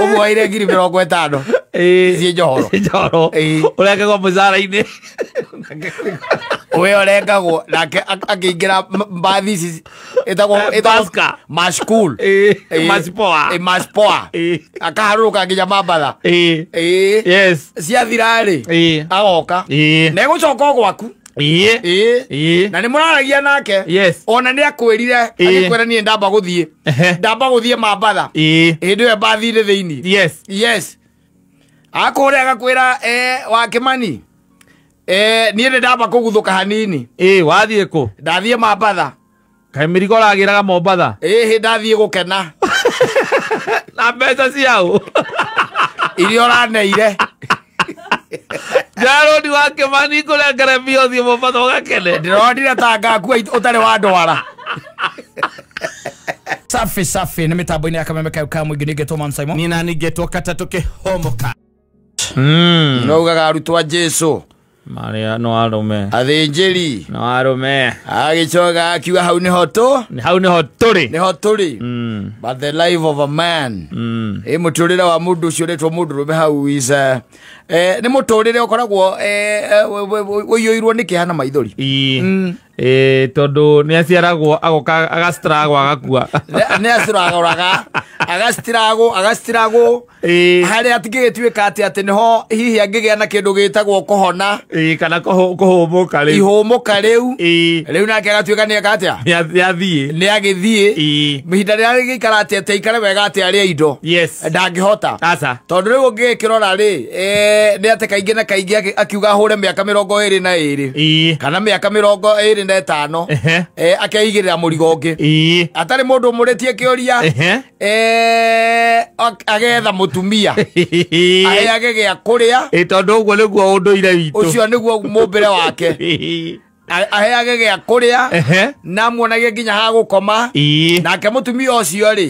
Umwaire ngiri 50 cie njohoro urengagwo mucara-ini uwe urengagwo nake akĩingĩra mbathi ici ĩtagwo mashcool maspoa akaharũrũka nginya Mambatha ciathira-rĩ agoka na egũcoka gwaku na nĩ mũraragia nake ona nĩ akwĩrire agĩkwĩra niĩ ndamba gũthiĩ Mambatha hĩndĩ ĩyo mbathi-inĩ thĩinĩ akũrĩa agakwĩra wa Kĩmani niĩ nĩ ndamba kũguthũka hanini wathiĩ kũ ndathiĩ Mambatha kaĩ mĩrigo ũragĩraga Mombatha ndathiĩ gũkena na mbeca ciaũ iria ũraneire Jarodi wa Kĩmani kũrengere mbia ũthiĩ Mombatha ũgakene ndĩronire ta ngakua ũtarĩ wa ndwara safi nĩ mĩtambo-inĩ ya Kameme kau ka mũingĩ nĩngetwo Man Simon ni nani ngetwo Katatũ Kĩhomoka naugaga arutwo a Jesu Maria no arume athĩnjĩri no arume agĩcoka akiuga hau nĩho tũrĩ but the life of a man mũtũrĩre wa mũndũ ũcio ũretwo mũndũrũme hau is nĩ mũtũrĩre ũkoragwo ũiyũirwo nĩ kĩeha na maithori tondũ nĩ aciaragwo agoka agastragwo agakua nĩ agastragwo harĩa atingĩgĩtuĩka atĩ nĩho hihi angĩgĩa na kĩndũ gĩtagwo kũhona kana kũhũmũka rĩu nake agatuĩka nĩ eka atĩa nĩ agĩthiĩ ihinda rĩrĩa rĩgĩikara atĩ aikare wega atĩ arĩa indo ndangĩhota tondũ rĩu ũngĩkĩrora-rĩ nĩ atĩ kaingĩ na kaingĩ akiuga hũre mĩaka 22 kana mĩaka 25 akeigĩrĩra mũrigo ũngĩ atarĩ mũndũ ũmũrĩtie kĩũria agetha mũtumia aheage gĩa kũrĩa tondũ ũguo nĩguo ũndũire witũ ũcio nĩguo mũmbĩre wake aheage gĩa kũrĩa na muonagie nginya ha gũkoma nake mũtumia ũcio-rĩ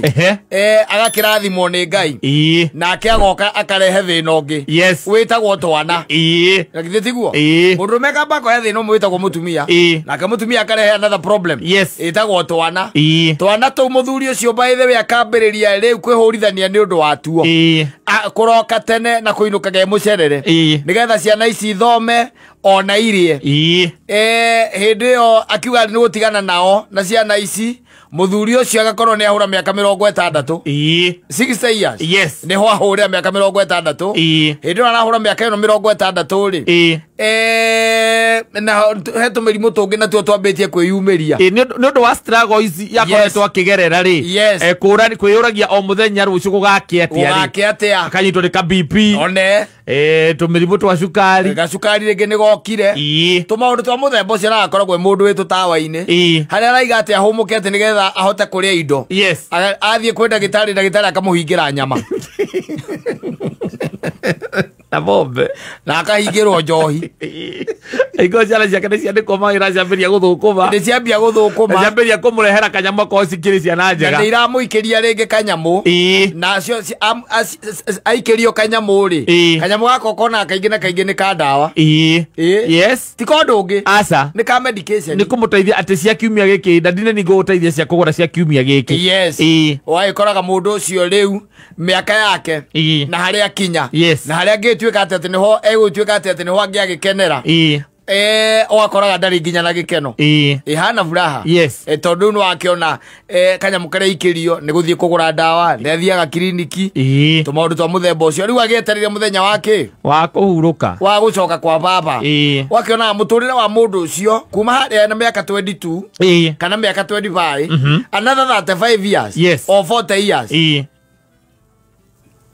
agakĩrathimwo nĩ Ngai nake agoka akarehe thĩna ũngĩ wĩtagwo twana na githĩ tiguo mũndũrũme akamba akoya thĩna ũmwe wĩtagwo mũtumia nake mũtumia akarehe another problem ĩtagwo twana tũu mũthuri ũcio by the way akambĩrĩria rĩu kwĩhũrithania nĩ ũndũ wa tuo kũroka tene na kũinũkaga mũcerere nĩgetha ciana ici ithome ona irie hĩndĩ ĩyo akiuga nĩ gũtigana nao na ciana ici mũthuri ũcio agakorwo nĩ ahũra mĩaka 60 60 years nĩho ahũrĩra mĩaka 60 hĩndĩ ĩyo arahũra mĩaka ĩno 60-rĩ na he tũmĩrimũ tũngĩ natuo twambĩtie kwĩyumĩria nĩ ũndũ wa struggle ici yakoretwo akĩgerera-rĩ kwĩyũragia o mũthenya rũciũ gũgakĩ atĩa akanyitwo nĩ ka BP tũmĩrimũ twa cukari rĩngĩ nĩ gokire tũmaũndũ twa mũthemba ũcio agakoragwo mũndũ wĩ tũtawa-inĩ harĩa araiga atĩ ahũmũke atĩ nĩgetha ahote kũrĩa indo athiĩ kwĩ ndagĩtarĩ akamũhingĩra nyama na bombe na akahingĩrwo njohi iko ciana ciake nĩ ciandĩkwo mawĩra ciambĩria gũthũkũma ciambĩria kũmũrehera kanyamũ ko cikĩrĩ ciana njega na iramũikĩria rĩngĩ kanyamũ nacio aikĩrio kanyamũ-rĩ kanyamũ gako kona kaingĩ na kaingĩ nĩ ka ndawa ti ko ũndũ ũngĩ nĩ ka medication nĩ kũmũteithia atĩ cia kiumia gĩkĩ ndandine nĩ gũgũteithia cia kũgũra cia kiumia gĩkĩ wagĩkoraga mũndũ ũcio rĩu mĩaka yake na harĩa akinya na harĩa angĩtuĩka atĩ nĩho egũtuĩka atĩ nĩho angĩagĩkenera ũgakoraga ndarĩ nginya na gĩkeno hana furaha tondũ nĩ wakĩona kanyamũ karĩa ikĩrio nĩ gũthiĩ kũgũra ndawa nĩ athiaga kiriniki tũmaũndũ twa mũthemba ũcio rĩu agĩetereire mũthenya wake wa kũhurũka wa gũcoka kwa baba wakĩonaga mũtũrĩre wa mũndũ ũcio kuma harĩa na mĩaka 22 kana mĩaka 25 another 35 years or 40 years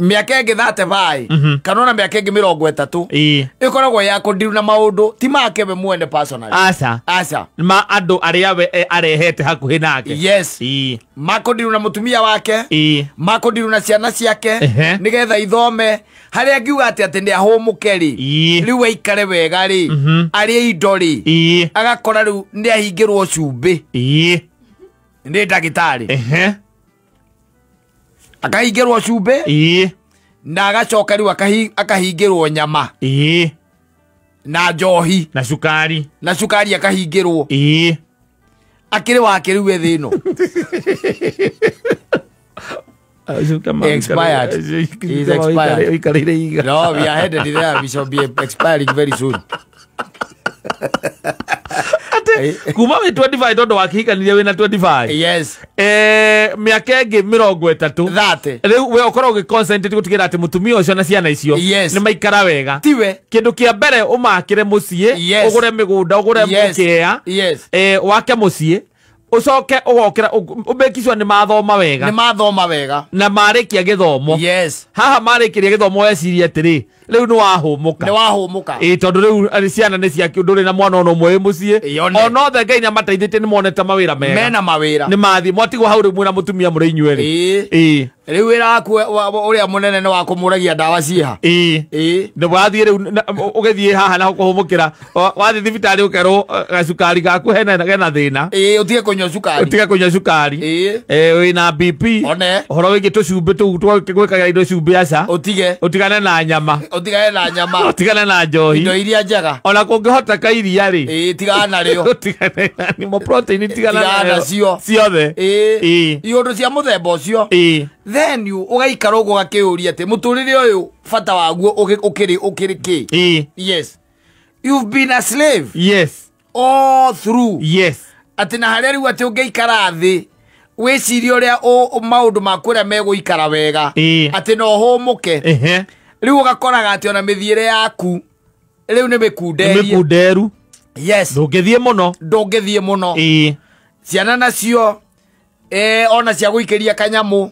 mĩaka ĩngĩ 35 kana ona mĩaka ĩngĩ 30 ĩkoragwo ya kũndiru na maũndũ ti make we mwene personally aca ma andũ arĩa we arehete hakuhĩ nake makũndiru na mũtumia wake makũndiru na ciana ciake nĩgetha ithome harĩa angiuga atĩ nĩ ahũmũke-rĩ rĩu aikare wega-rĩ arĩ indo-rĩ agakora rĩu nĩ ahingĩrwo cumbĩ nĩ ndagĩtarĩ akahingĩrwo cumbĩ na agacoka rĩu akahingĩrwo nyama na njohi na cukari akahingĩrwo akĩrĩ wake rĩu ethĩ ĩno expired. He's expired. No, we are headed there. We shall be expiring very soon. Kuma we 25 dondo wakika ni we na 25. Yes. Miaka enge 30. That. Riu we okoro ge concentrate gutigira ati mutumia ucio na ciana icio ni maikara wega. Tiwe. Kindu kia mbere umakire mucie, ugure migunda, ugure mukea. Yes. Wake mucie. Ucoke ugokira ubekicwa ni mathoma wega. Ni mathoma wega. Na marikia githomo. Yes. Haha marikiria githomo eciria atiri. Riu ni wahumuka. Ni wahumuka. Tondu riu ari ciana ni ciake nduri na mwana ono mwe mucie. Ono the Ngai na mateithite ni monete mawira mega. Mena mawira. Ni mathi motigwo hau rimwe na mutumia muri inyueri. Riu wira waku uria munene ni wa kumuragia ndawa ciha. Ni wathie riu ugethie haha na kuhumukira. Wathi thibitari ukero gacukari gaku hena thina. Utige kunywa cukari. Utige kunywa cukari. Wina BP. Horo wingi tucumbi tu twikaga indo cumbi aca. Utigane na nyama. Utigane na nyama. Utigane na njohi. Indo iria njega. Ona kungihota kairia ri. Tigana rio. Utigane ni mo protein tigana cio. Ciothe. Iundu cia muthemba ucio. Then you ugaikara ugo gakiuria ati muturire uyu fata waguo ukiri ki. Yes. You've been a slave. Yes. All through. Yes. Ati na haria riu ati ungeikara thi wiciria uria maundu makuria meguikara wega. Ati no humuke. Riu ugakoraga ati ona mithiire yaku riu ni mikunderu. Yes. Ndungithie muno. Ciana nacio ona cia guikiria kanyamu.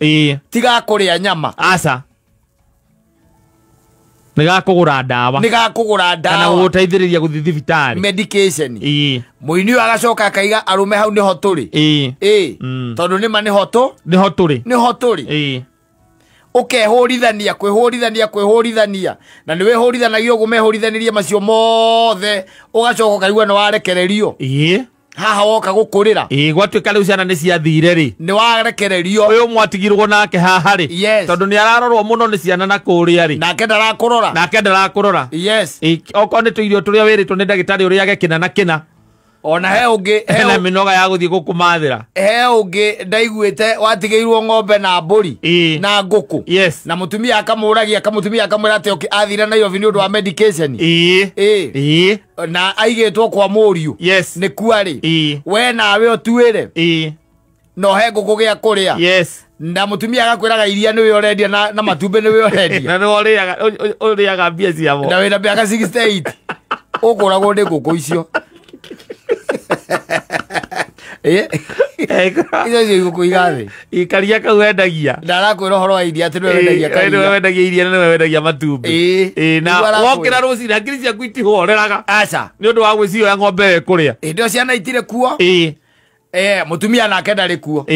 Tiga kuria nyama. Aca. Niga kugura ndawa. Kana guteithiriria guthi thibitari. Medication. Muini agacoka akaiga arume hau niho turi. Tondu nima niho turi. Ukehurithania kwihurithania na niwe hurithanagia uguo mehurithanirie macio mothe ugacoka kaigua no warekererio. Haha woka gukurira. Gwatuika riu ciana ni ciathire ri. Ni warekererio. Uyu mwatigirwo nake haha ri. Tondu ni ararorwo muno ni ciana na kuria ri. Nake ndarakurora. Yes. Oko ni tuirio turia wiritwo ni ndagitari uria agekina na kina. Ona he ungi hena minoga ya guthie gukumathira. He ungi ndaiguite watigeirwo ng'ombe na mburi na nguku. Yes. Na mutumia akamuragia akamwira ati athira na yovi ni undu wa medication. Na aigitwo kwa muriu. Yes. Ni kuari. We nawe otuire. No he nguku gia kuria. Yes. Na mutumia agakwiraga iria niwe urendia na matumbe niwe urendia. Na no uriaga mbia ciamo. Na wina miaka 68. Ukuragwo ni nguku icio. Icio cio nguku igathi. Ikaria kau wendagia. Ndarakwira horo wa iria ati niwe wendagia karia. Niwe wendagia iria na niwe wendagia matumbe. Na wokira rucini hakiri ciaku itihoreraga. Aca. Ni undu wa gwicioya ng'ombe kuria. Indo ciana itire kuo. Mutumia nake ndari kuo.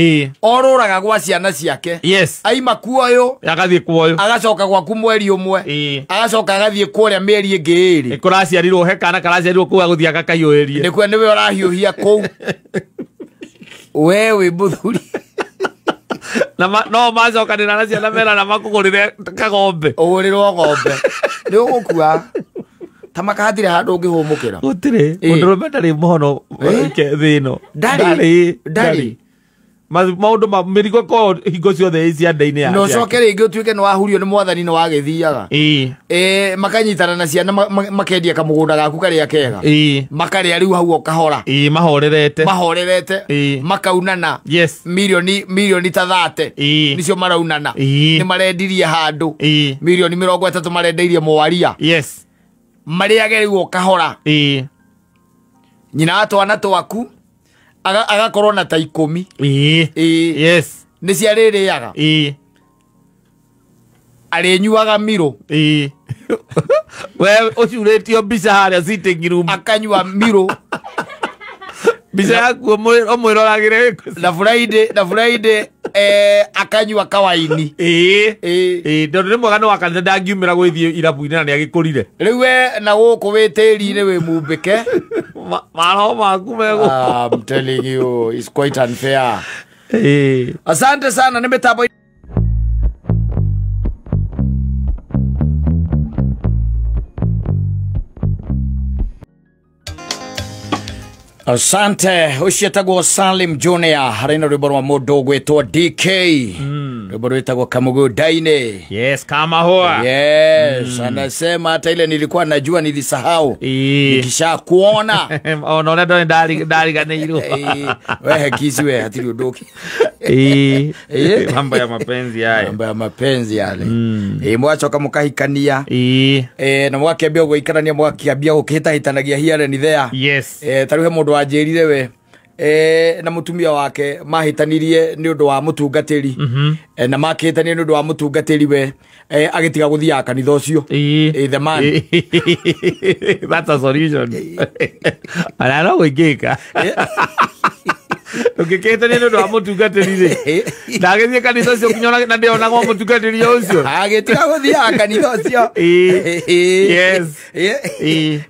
Oruraga gwa ciana ciake. Yes. Aima kuoyo. Agathie kuoyo. Agacoka gwaku mweri umwe. Agacoka agathie kuria mieri ingi iri. Ikuraciarirwo hekana karaciarirwo kuwa guthiaga kaiyuirie. Nikwe niwe urahiuhia kuu. Wewe muthuri. No macokanira na ciana mera na makugurire kagombe. Ugurirwo ng'ombe. Ni ugukua. Tamakathire handu ngihumukira. Gutire. Mundurume ndari muhono thino. Ndari. Maundu ma mirigo ko hingo ciothe ici andaini ya. No coke ringi utuike ni wahurio ni mwathani ni wagithiaga. Makanyitana na ciana makendia kamugunda gaku karia kega. Makaria riu hau okahora. Mahorerete. Makaunana. Yes. Milioni ta 30. Nicio maraunana. Ni marendirie handu. Milioni 30 marendeirie mwaria. Yes. Mariage riu okahora. Nyina atwana twaku agakorwo na ta 10. Yes. Ni ciaririaga. Arinyuaga miro. We ucuretio mbica haria sitting room. Akanyua miro. Mbica yaku omwiroragire na Friday akanyua kawaini. Ndondu rimwe no akanitha ndangiumira gwithie irabu-ini na niagikurire. Riu we na guku witiri-ini wi mumbike. Maro maku mego. I'm telling you, it's quite unfair. Asante sana, ni mitambo. Asante, ucio etagwo Salim Junior harĩ na rwĩmbo rwa mũndũ ũgwĩtwo DK. Rwitagwo Kamugundaine. Yes, Kamahua. Yes, anasema hata ile nilikuwa najua nilisahau. Nikisha kuona. Ona ndo ndari ganeiro. Wewe kisiwe hatiri udoki. Mambo ya mapenzi haya. Mambo ya mapenzi yale. Mwacho kamukahikania. Na mwakiambia guikarania mwakiambia gukita hitanagia hiare ni there. Yes. Taruhe mundu anjirire we. Na mutumia wake mahitanirie ni undu wa mutungatiri. Na makihitania ni undu wa mutungatiri we. Agitiga guthia kanitha ucio. The man. That's a solution. Ana no gwikika. Ukiketa neno ndo amutungatiri ndagethie kanitha cio kinyona na ndio na mutungatiri ucio agitiga guthia kanitha ucio. Yes.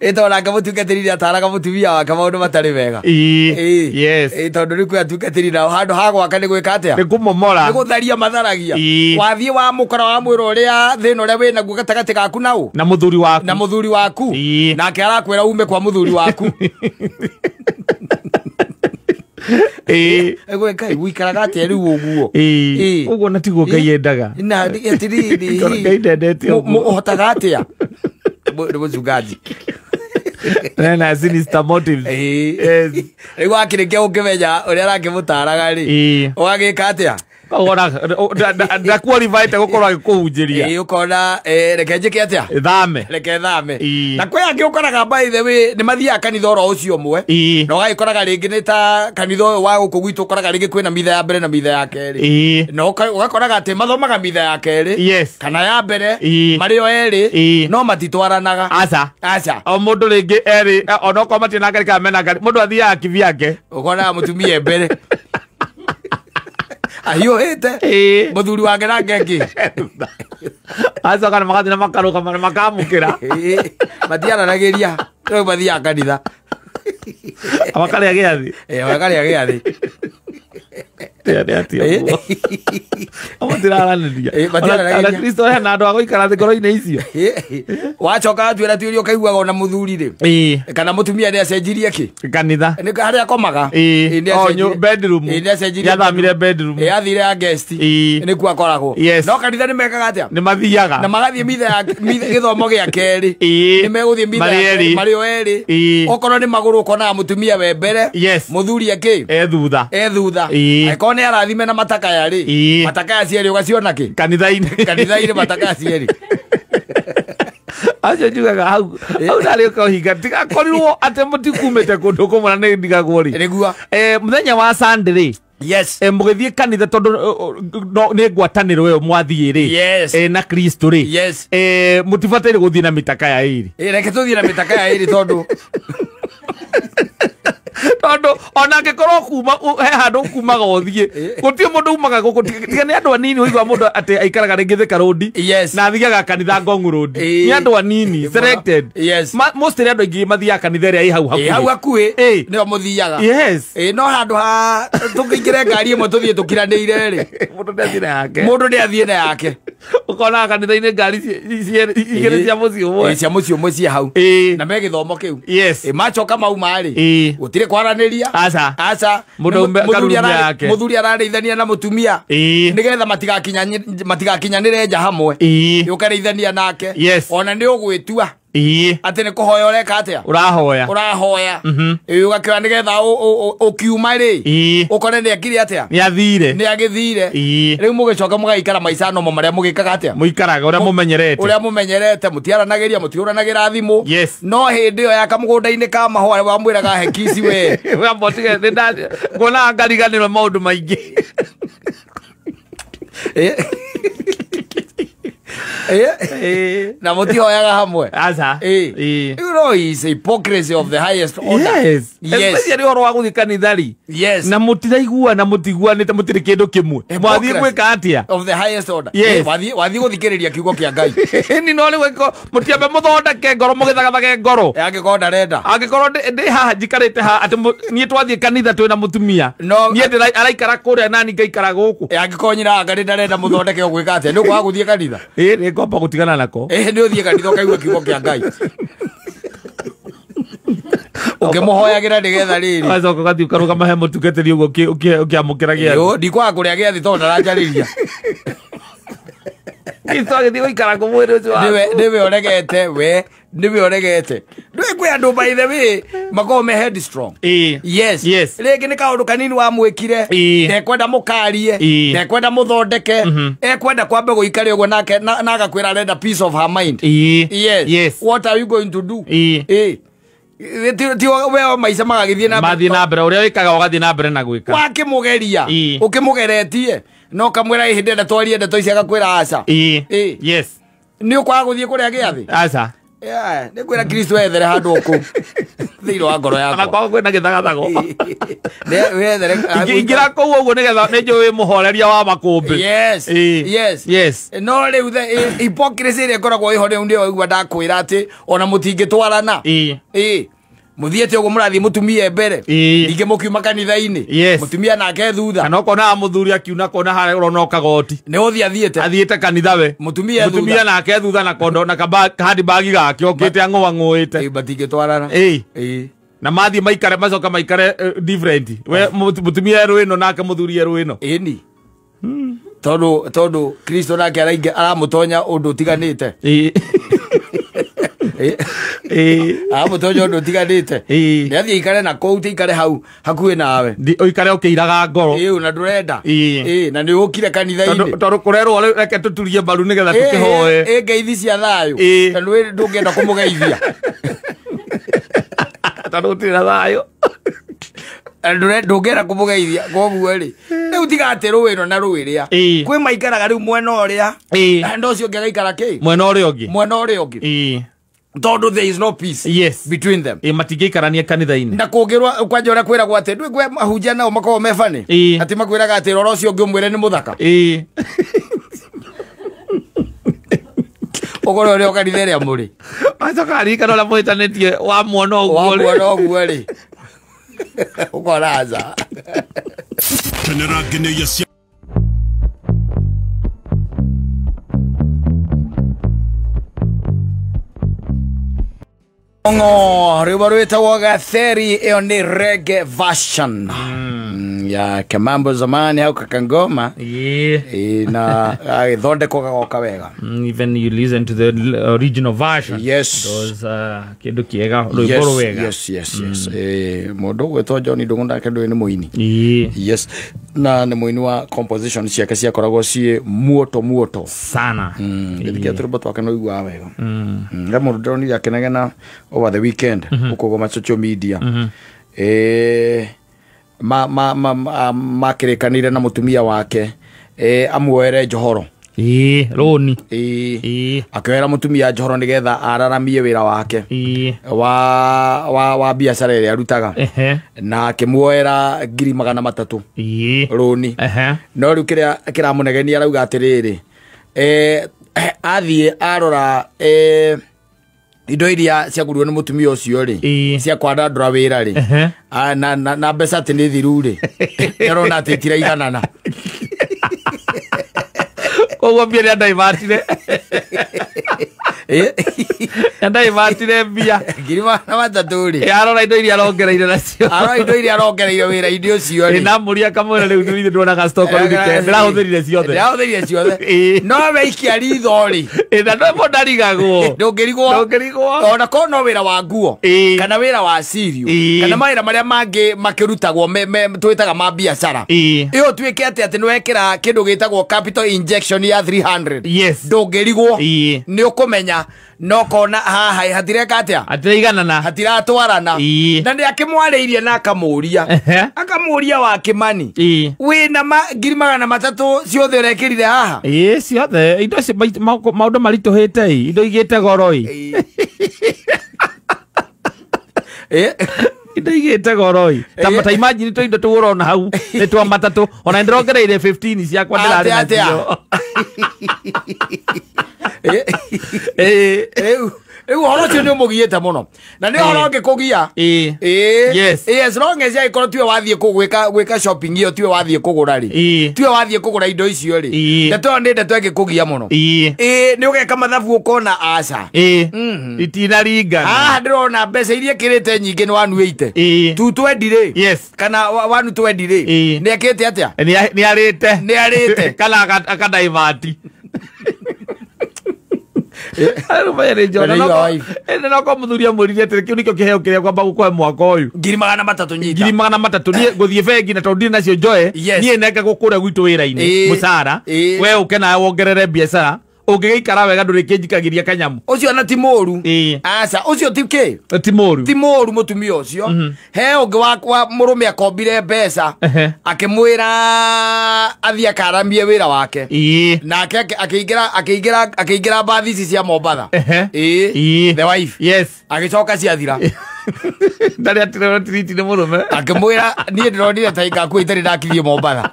Etola kamutungatiri ataraga mutumia wake maundu matari wega. Yes. Tondu riku atungatiri na handu hagwa kani gwika atia ni kumomora ni gutharia matharagia wathie wa mukora wa mwiro uria thina uria wina guo gatagati gaku nau na muthuri waku nake arakwira ume kwa muthuri waku. Ego kai wikaraga ateri uguo uguo na tiguo Ngai endaga na atiriri Ngai ndendete uguo uhotaga atia muzugaji na sinister motives. Yes. Ego akirikia ukimenya uria arakimutaraga ri wagika atia ora da qualified gukorwo agikuhunjiria ukona reke njike atia reke thame na kwe angi ukoraga by the way ni mathia kanitha oro ucio mwe no gagikoraga ringi ni ta kanitha wa guku gwitu ukoraga ringi kwina mitha ya mbere na mitha ya keri no ugakoraga ati mathomaga mitha ya keri kana ya mbere mario eri no matitwaranaga aca o mundu ringi eri ono kwa matina ngari ka mena ngari mundu athia akivi yake ukona mutumia mbere ayo hete muthuri wake na ngeki aca kana magathina makaruka makamukira matiana nageria no mathia kanitha amakari agiathi amakari agiathi Ana Kristo hena andu agoikara thi ngoro-ini icio wacoka twira tuirio kaiguaga ona muthuri ri kana mutumia ni acenjirie ki kanitha ni haria komaga onyo bedroom yathamire bedroom yathire ya guest ni ku akoragwo no kanitha ni mekaga atia ni mathiaga na magathie mitha githomo gia keri ni meguthie mitha mario eri okorwo ni maguru kona mutumia we mbere muthuri aki thutha aikone arathime na matakaya ri matakaya cieri ugaciona ki kanitha-ini matakaya cieri acio njugaga hau nari ukahinga tigakorirwo ate mutikumite kundu kumwe na ndigagwo ri muthenya wa Sunday ri mugithie kanitha tondu ni ngwataniro yo mwathie ri na Kristo ri mutibataire guthie na mitakaya iri reke tuthie na mitakaya iri tondu ona angikorwo kuma he handu kumaga uthie gutie mundu umaga guku tiga ni andu anini uigwa mundu ati aikaraga ringi Thika Road na athiaga kanitha Ngong Road ni andu anini selected most andu aingi mathia kanitha ria i hau hakuhi nio muthiaga no handu ha tukingire ngari imwe tuthie tukiraniire ri mundu ni athie na yake ukona kanitha-ini ngari igiri cia mucio umwe cia hau na me githomo kiu macoka mauma ri gutire kwaraniria aca muthuri ararithania na mutumia nigetha matigakinyanire nja hamwe ukarithania nake ona ni ugwitua ati ni kuhoya ureka atia urahoya ugakira nigetha ukiuma ri ukore ni akiri atia ni agithire riu mugicoka mugaikara maica no maria mugikaga atia muikaraga uria mumenyerete mutiaranagiria mutiuranagira thimu no hindi yo ya kamugunda-ini ka mahua wamwiraga hekisi we wambotige ngona ngariganirwo maundu maingi na mutihoyaga hamwe aca you know is hypocrisy of the highest order especially horo wa guthii kanitha ri na mutiraigua na mutiguanite mutiri kindu kimwe mwathie gwika atia of the highest order wathie guthikiriria kiugo kia Ngai ni no gwiko mutiambe muthondeke ngoro mugithagathage ngoro angikorwo ndarenda angikorwo ndi haha njikarite ha ati nie twathie kanitha twina mutumia nie araikara kuria nani ngaikara guku angikorwo nyina anga ndarenda muthondeke gwika atia ni kwa guthie kanitha ni ngomba gutigana nako ni uthie kanitha ukaigua kiugo kia Ngai ukimuhoyagira ndigetha riri wacoka gathi ukaruga mahe mutungatiri ugo ukiamukira gia yo ndikwa kuria gia thi tonda ranjariria itwage thi guikara kumwiri ucio niwe oregete we niwe oregete ndwe kwi andu by the way makome head strong yes rege ni kaundu kanini wa mwikire ndekwenda mukarie ndekwenda muthondeke ekwenda kwambe guikare ugo nake nagakwira renda peace of her mind yes what are you going to do ti we maica magagithie na mathi na mbere uria wikaga ugathi na mbere na gwika wakimugeria ukimugeretie no kamwira ihinde nda twarie nda toici agakwira aca yes ni ukwaga guthie kuria giathi aca ni kwira Kristo ethere handu uku thiiro wa ngoro yakwa kwa kwina githagathago ingira kuu uguo nigetha ninjui muhoreria wa makumbi yes no riu the hypocrisy ria ngoragwo iho riu ndio igua ndakwira ati ona mutingitwarana muthiete uguo murathie mutumia mbere ninge mukiuma kanitha-ini mutumia nake thutha kana kona muthuri akiuna kona hare urona kagoti ni uthi athiete kanitha we mutumia nake thutha na kondo na handi bagi gake okite ang'oang'oite batingitwarana na mathi maikare macoka maikare different we mutumia ruino nake muthuri ruino ni tondu Kristo nake aramutonya undu tiganite mutonya undu tiganite ni athie ikare na kou tikare hau hakuhi nawe ikare ukiiraga ngoro na ndurenda na ni ukire kanitha-ini tondu kurerwo reke tuturie mbaru nigetha tukihoe ngeithi cia thayo na ndungenda kumugeithia tondu utira thayo ndungenda kumugeithia koguo ri riu tigate ruwino na ruwiria kwi maikaraga riu mwena uria ndo ucio ungi agaikara ki mwena uria ungi tondu there is no peace between them matingĩikarania kanitha-ini na kũngĩrwa kwanja ũrĩa kwĩragwo atĩ ndwĩ kwe mahunjia nao makorwo me bani atĩ makwĩraga atĩ rora ũcio ũngĩ ũmwĩre nĩ mũthaka ũgore ũrĩa ũkanitha ĩrĩa mũrĩ wacoka aririkana ũrĩa mũhĩtanĩtie wa muona ũguo rĩ ũkoraza Ongo, ribarwitagwo Gatheri, iyo ni reggae version ya Kemambo zamani hau kakangoma na agithondekwo gagoka wega. Even you listen to the original version, those kindu kiega rwimbo wega. Yes. Mundu gwetwo John Ndung'u kindu ni muini. Yes. Na ni muini wa composition ciake ciakoragwo cie muoto sana. Ndikia turbo twake no igwa wega. Ngamundu ndoni yakenagena over the weekend ukugoma social media makirikanire na mutumia wake amuoere njohoro roni akioera mutumia njohoro nigetha araramie wira wake wa biacara ĩrĩa arutaga na akimuoera 300,000 roni no riu kiramunegenia arauga atiriri athie arora indo iria ciagurirwo ni mutumia ucio ri cia kwandandura wira ri na mbeca ati ni thiru ri yarona ati tiraiganana koguo mbia nĩ andaivatire andaivatire mbia 300,000 ri arora indo iria arongereire nacio arora indo iria arongereire wira indo ucio ri na mũria kamwena rĩu nĩ ndonaga stock rĩu ndĩrahũthĩrire ciothe no weikia ritho ri na no mondarigagwo ndũngĩrigwo ona korwo no wĩra wa nguo kana wĩra wa cirio kana mawĩra marĩa mangĩ makĩrutagwo twĩtaga ma biacara ĩyo tuĩke atĩ nĩwekĩra kĩndũ gĩtagwo capital injection ya 300 ndũngĩrigwo nĩ ũkũmenya no kona haha hatireka atia hatiraganana hatiratwarana na nĩ akĩmwarĩirie na akamuria wa Kimani wĩna 300,000 ciothe ũrekĩrire haha ciothe indo maũndũ maritũhĩte indo igĩte goro indo igĩte goro ta imagine to indo tũrona hau nĩ twa matatũ ona ndĩrongereire 15 ciakwa ndĩrarĩ nacio riu horo cio ni mugiete muno na ni horo ngikugia yes as long as I tiwe wathie gwika shopping iyo tiwe wathie kugura ri tiwe wathie kugura indo icio ri ndeto ni ndeto ngikugia muno ni ugeka mathabu ukona aca itina ringa ndirona mbeca iria kirite nyingi ni 180 220 ri yes kana 120 ri ni akite atia ni arite kana akadaivati Arumere jona no ko muthuria muririe ati kiu nikio kiheo kiria kwamba gukwa mwaka uyu 300 nyita 300 ni guthie bengi na tondire nacio njoe nie nenge gukura gwitu wira-ini musara we ukena wongerere biashara ungigeikara wega ndurikinjikagiria kanyamu ucio na ti moru aca ucio ti moru mutumia ucio he ungi wa murume akombire mbeca akimwira athia karamie wira wake nake akiingira bathi ici cia Mombatha the wife yes agicoka ciathira ndari atire triti ni murume akimwira nie ndironire ta ingaku itari ndakithie Mombatha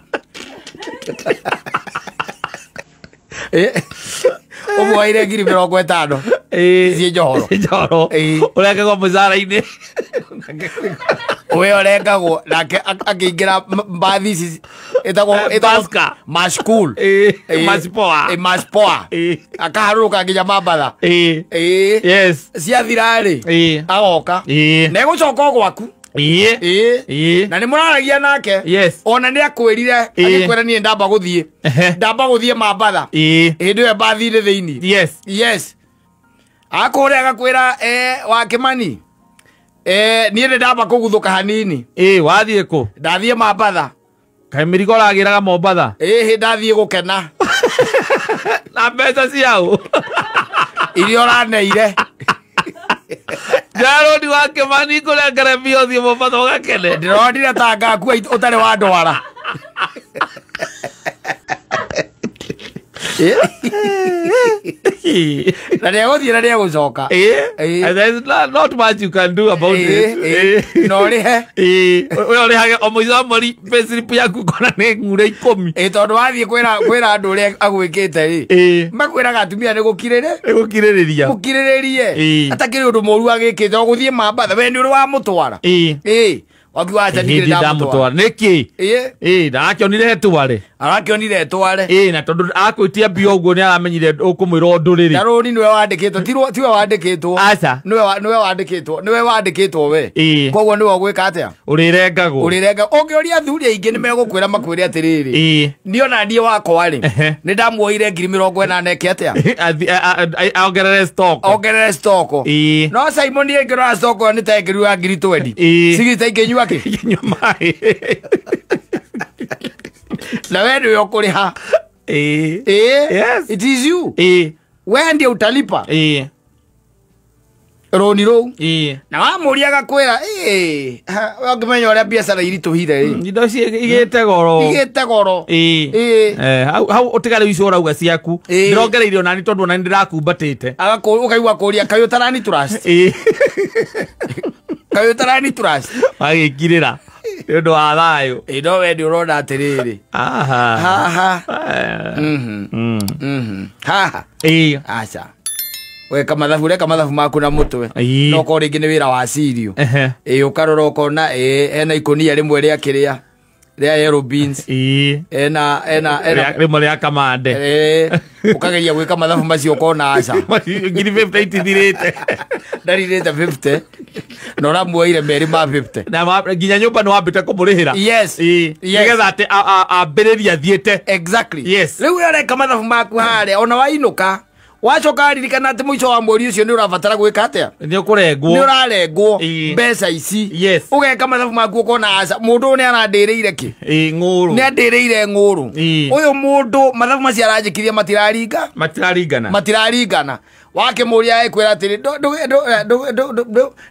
umwaire 50 cie njohoro urengagwo mucara-ini uwe urengagwo nake akiingira mbathi ici itagwo mashcool maspoa akaharuruka nginya Mombatha yes ciathira ri agoka na igucoka gwaku na ni muraragia nake ona ni akwirire agikwira ni ndamba guthie Mombatha hindu ya bathi ri thiini yes akure agakwira wa Kimani ni ndamba kuguthuka hanini wathie ku ndathie Mombatha kai mirigo ragiraga Mombatha ndathie gukena na mbeca ciao irio raneire Jarodi wa Kimani kurengere bio thie Mombatha ugakene ndironire ta ngaku utari wa ndwara na nĩegũthiĩ na nĩegũcoka there's not much you can do about it no rĩhe we ũrĩhage o mũico wa mweri payslip yaku kona nĩ ng'ure 10 tondũ wathiĩ kwĩra andũ ũrĩa agwĩkĩte rĩ makwĩraga atumia nĩ gũkirĩrĩrie atakĩrĩ ũndũ mũru agĩkĩte o gũthiĩ Mombatha we nĩ ũrĩ wa mũtwara wakiwacha ndigire ndamutwara niki ndakionire tware arakionire tware na tondu akwitia bio uguo ni aramenyire ukumwira nduriri daroni niwe wandikitwo tiwe wandikitwo acha niwe wandikitwo we koguo niwe gwika atia urirengagwo ungioria thuri aingi ni megukwira makwire atiriri niona ndie wakwa ri ni ndamuoire 80 eke atia ongerere stock no Simon ni ngirora stock ni ta ngirua 20 sigita inginyua nyumai na wewe ndio ukuriha yes it is you wewe ndio utalipa roni ro na wamuria gakwira wangimenya uria biacara irituhire indo cie igite goro hau utigare wicio urauga ciaku ndirongereire onani tondu onani ndirakumbatite ukaigua kuria kayo tarani trust kayo tarani trust agikirira ndu wa thayo no we ndio urona atiriri acha weka mathabu maku na mutwe no ko ringi ni wira wa sirio ukarora ukona ena ikonia rimwe ria kiria ria yellow beans ena rimwe ria kamande ukageria gwika mathabu macio ukona aca 50 itithirite ndaririte 50 no ramuoire meri ma 50 na nginya nyumba no wambite kumurihira nigetha ati ambiriria thiete exactly riu ureka mathabu maku haria ona wainuka wacoka ririkana ati muico wa mweri ucio ni urabatara gwika atia ni urarengwo mbeca ici ugeka mathabu maku ukona aca mundu ni arandireire ki ng'uru ni andireire ng'uru uyu mundu mathabu macio aranjikithia matiraringana wake muria ekwira atiri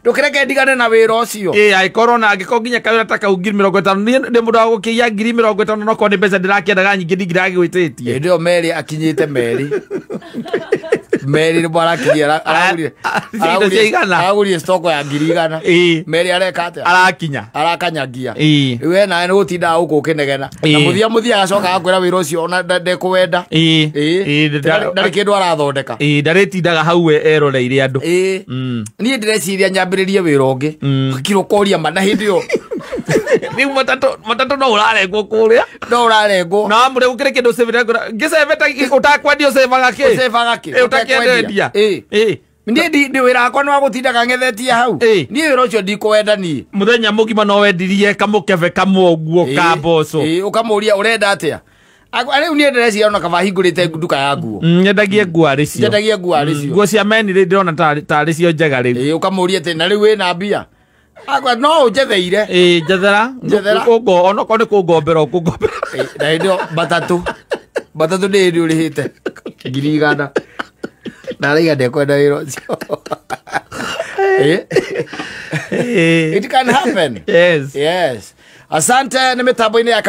ndukireke ndigane na wira ucio aikorwo na angiko nginya kawira ta kau 50 ni mundu wa gukiia 50 no ko ni mbeca ndirakiendaga nyingi ndingiragwititie ndio meri akinyite meri Meri ni bora kiria araguri stoko ya ngirigana Meri arekate arakanyagia we na no tinda huko kinegena na muthia agacoka akwira wira ucio ona ndekuwenda ndari kindu arathondeka ndaretindaga hau we eroreire andu ni ndireciria nyambiririe wira ungi kirokoria mana hindi yo ni matatu no urarengwo kuria na mure ukire kindu severa ngiseveta utakwendio sevaga ki utakwendia ndi wira akwa no agutindaga ngethetie hau ni wira ucio ndikuwenda ni muthenya mugima no wendirie kamukebe kamwoguo ka mboco ukamuria urenda atia ari ni ndireciria ona kaba hingurite nduka ya nguo nyendagie nguo aricio nguo cia meni ri ndirona tari cio njega riu ukamuria ati na riu wina mbia agwa no ujetheire jethera ugo ono ko ni kungombera na ndio batatu ndi urihite ngirigana na raiga ndekwenda wira ucio it can happen. Yes Asante ni mitambo-ini ya